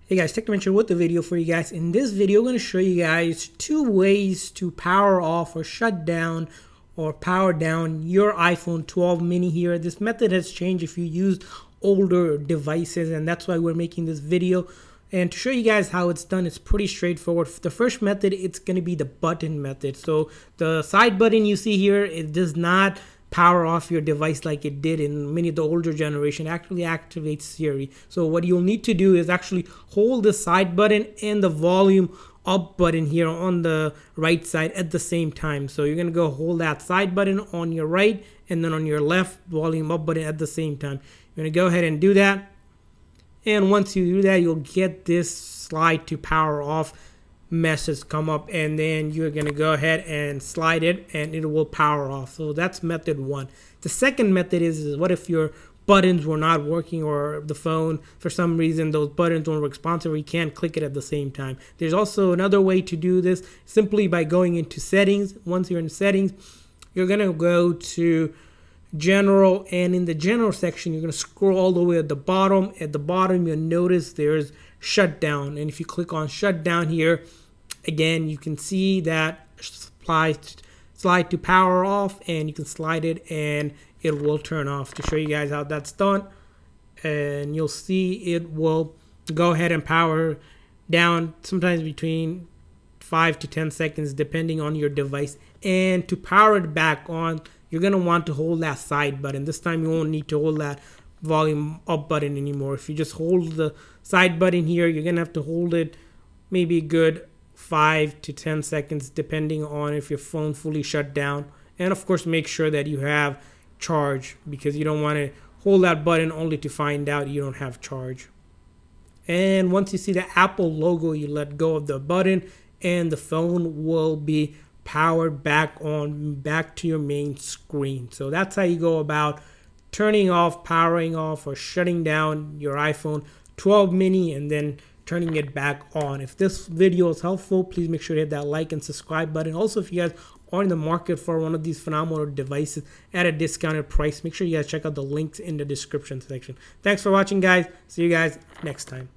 Hey guys, TechDimension with the video for you guys. In this video, I'm going to show you guys 2 ways to power off or shut down or power down your iPhone 12 mini here. This method has changed if you used older devices, and that's why we're making this video. And to show you guys how it's done, it's pretty straightforward. The first method, it's going to be the button method. So the side button you see here, it does not power off your device like it did in many of the older generation. Actually activates Siri. So what you'll need to do is actually hold the side button and the volume up button here on the right side at the same time. So you're gonna go hold that side button on your right and then on your left volume up button at the same time. You're gonna go ahead and do that, and once you do that, you'll get this slide to power off message come up, and then you're going to go ahead and slide it and it will power off. So that's method 1. The second method is what if your buttons were not working, or the phone for some reason those buttons weren't responsive, or you can't click it at the same time. There's also another way to do this, simply by going into settings. Once you're in settings, you're going to go to general, and in the general section you're going to scroll all the way at the bottom. At the bottom you'll notice there's shutdown, and if you click on shutdown here, again you can see that slide to power off, and you can slide it and it will turn off. To show you guys how that's done, and you'll see it will go ahead and power down sometimes between 5 to 10 seconds depending on your device. And to power it back on, you're going to want to hold that side button. This time you won't need to hold that volume up button anymore. If you just hold the side button here, you're going to have to hold it maybe a good 5 to 10 seconds depending on if your phone fully shut down. And of course, make sure that you have charge, because you don't want to hold that button only to find out you don't have charge. And once you see the Apple logo, you let go of the button and the phone will be powered back on, back to your main screen. So that's how you go about turning off, powering off, or shutting down your iPhone 12 mini and then turning it back on. If this video is helpful, please make sure to hit that like and subscribe button. Also, if you guys are in the market for one of these phenomenal devices at a discounted price, make sure you guys check out the links in the description section. Thanks for watching, guys. See you guys next time.